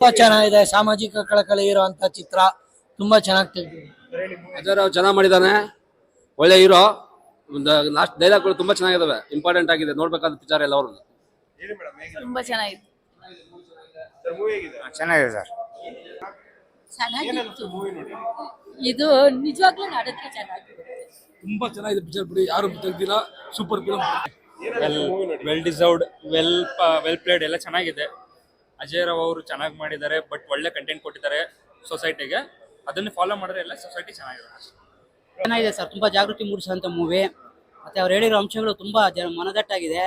ತುಂಬಾ ಚೆನ್ನಾಗಿದೆ. ಸಾಮಾಜಿಕ ಕಳಕಳಿ ಇರುವಂತ ಚಿತ್ರ. ತುಂಬಾ ಚೆನ್ನಾಗಿ ತೆಗೆದಿದ್ದಾರೆ. ಅಜಯ್ ರಾವ್ ಚೆನ್ನಾಗಿ ಮಾಡಿದಾನೆ. ಒಳ್ಳೆ ಹೀರೋ. ಲಾಸ್ಟ್ ಡೈಲಾಗ್ಗಳು ತುಂಬಾ ಚೆನ್ನಾಗಿದಾವೆ. ಇಂಪಾರ್ಟೆಂಟ್ ಆಗಿದೆ. ನೋಡ್ಬೇಕಾದ ಪಿಕ್ಚರ್ ಎಲ್ಲ ಅವ್ರದ್ದು. ತುಂಬಾ ಚೆನ್ನಾಗಿದೆ. ಚೆನ್ನಾಗಿದೆ ಸರ್. ಚೆನ್ನಾಗಿತ್ತು. ಇದು ನಿಜವಾಗ್ಲೂ ನಾಡಕ್ಕೆ ಚೆನ್ನಾಗಿದೆ. ತುಂಬಾ ಚೆನ್ನಾಗಿದೆ ಪಿಕ್ಚರ್ ಬಿಡಿ. ಯಾರು ತೆಗ್ದಿಲ್ಲ. Super film. Well deserved, well played ಎಲ್ಲ ಚೆನ್ನಾಗಿದೆ. ಅಜಯ್ ರಾವ್ ಅವರು ಚೆನ್ನಾಗಿ ಮಾಡಿದ್ದಾರೆ. ಬಟ್ ಒಳ್ಳೆ ಕಂಟೆಂಟ್ ಕೊಟ್ಟಿದ್ದಾರೆ ಸೊಸೈಟಿಗೆ. ಅದನ್ನು ಫಾಲೋ ಮಾಡಿದ್ರೆ ಎಲ್ಲ ಸೊಸೈಟಿ ಚೆನ್ನಾಗಿದೆ ಸರ್. ತುಂಬಾ ಜಾಗೃತಿ ಮೂಡಿಸುವಂತ ಮೂವಿ. ಮತ್ತೆ ಅವ್ರು ಹೇಳಿರೋ ಅಂಶಗಳು ತುಂಬಾ ಮನದಟ್ಟಾಗಿದೆ.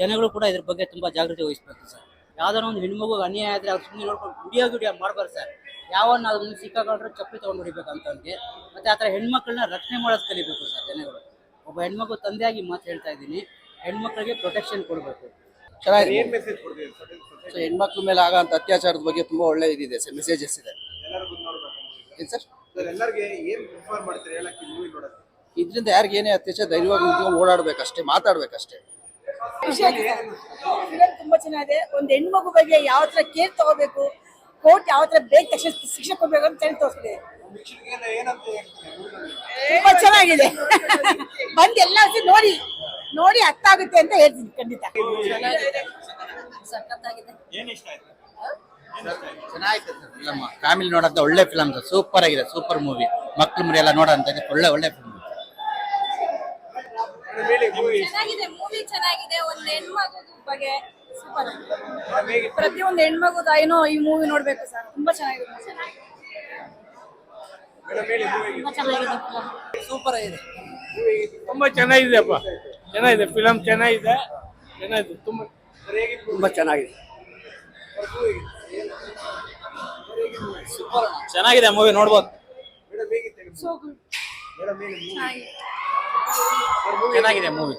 ಜನಗಳು ಕೂಡ ಇದ್ರ ಬಗ್ಗೆ ತುಂಬಾ ಜಾಗೃತಿ ವಹಿಸ್ಬೇಕು ಸರ್. ಯಾವ್ದಾರ ಒಂದು ಹೆಣ್ಮಗು ಅನ್ಯಾಯ ಆದ್ರೆ ಅವ್ರು ಸುಮ್ಮನೆ ನೋಡ್ಕೊಂಡು ಗುಡಿಯೋ ಮಾಡ್ಬಾರ್ದು ಸರ್. ಯಾವನ್ನ ಅದನ್ನ ಸಿಕ್ಕಾಕೊಂಡ್ರೆ ಚಪ್ಪಲಿ ತಗೊಂಡು ಹೊಡಿಬೇಕು ಅಂತವ್ರಿಗೆ. ಮತ್ತೆ ಆತರ ಹೆಣ್ಮಕ್ಳನ್ನ ರಕ್ಷಣೆ ಮಾಡೋದು ಕಲಿಬೇಕು ಸರ್ ಜನಗಳು. ಒಬ್ಬ ಹೆಣ್ಮಗು ತಂದೆಯಾಗಿ ಮಾತು ಹೇಳ್ತಾ ಇದ್ದೀನಿ, ಹೆಣ್ಮಕ್ಳಿಗೆ ಪ್ರೊಟೆಕ್ಷನ್ ಕೊಡಬೇಕು. ಚೆನ್ನಾಗಿದೆ. ಸೊ ಹೆಣ್ಮಕ್ಳ ಮೇಲೆ ಆಗಂತ ಅತ್ಯಾಚಾರದ ಬಗ್ಗೆ ತುಂಬಾ ಒಳ್ಳೆ ಇದಿದೆ ಸರ್, ಮೆಸೇಜಸ್ ಇದೆ. ಏನ್ ಸರ್ ಇದರಿಂದ ಯಾರಿಗೆ ಏನೇ ಅತ್ಯಾಚಾರ ಧೈರ್ಯವಾಗಿ ನಿಂತ್ಕೊಂಡು ಓಡಾಡ್ಬೇಕಷ್ಟೇ, ಮಾತಾಡ್ಬೇಕಷ್ಟೇ. ತುಂಬಾ ಚೆನ್ನಾಗಿದೆ. ಒಂದು ಹೆಣ್ಮಗು ಬಗ್ಗೆ ಯಾವ ತರ ಕೇರ್ ತಗೋಬೇಕು, ಕೋರ್ಟ್ ಯಾವ ತರ ಬೇಗ ತಕ್ಷಣ ಶಿಕ್ಷೆ ಕೊಡ್ಬೇಕು ಅಂತ ಹೇಳಿ ತೋರಿಸ್ತಿದೆ. ತುಂಬಾ ಚೆನ್ನಾಗಿದೆ. ಬಂದು ಎಲ್ಲ ನೋಡಿ ನೋಡಿ ಅರ್ಥ ಆಗುತ್ತೆ ಅಂತ ಹೇಳ್ತೀನಿ. ಖಂಡಿತ ಸಖತ್ತಾಗಿದೆ. ಚೆನ್ನಾಗಿದೆ ಫಿಲಮ್. ಫ್ಯಾಮಿಲಿ ನೋಡಂತ ಒಳ್ಳೆ ಫಿಲಮ್. ಸೂಪರ್ ಆಗಿದೆ. Super movie. ಮಕ್ಳು ಮರಿ ಎಲ್ಲ ನೋಡಂತ ಒಳ್ಳೆ ಫಿಲ್ಮ್. ಚೆನ್ನಾಗಿದೆ. ಮೂವಿ ಚೆನ್ನಾಗಿದೆ. ಒಂದು ಹೆಣ್ಮಗು ಬಗ್ಗೆ ಸೂಪರ್. ಪ್ರತಿಯೊಂದು ಹೆಣ್ಮಗು ತಾಯಿನೂ ಈ ಮೂವಿ ನೋಡ್ಬೇಕು ಸರ್. ತುಂಬಾ ಚೆನ್ನಾಗಿದೆ. ಸೂಪರ್ ಆಗಿದೆ. ತುಂಬಾ ಚೆನ್ನಾಗಿದೆಯಪ್ಪ. ಚೆನ್ನಾಗಿದೆ ಫಿಲಮ್. ಚೆನ್ನಾಗಿದೆ. ತುಂಬಾ ಚೆನ್ನಾಗಿದೆ. ಚೆನ್ನಾಗಿದೆ ಮೂವಿ, ನೋಡ್ಬೋದು. So good. ಚೆನ್ನಾಗಿದೆ ಮೂವಿ.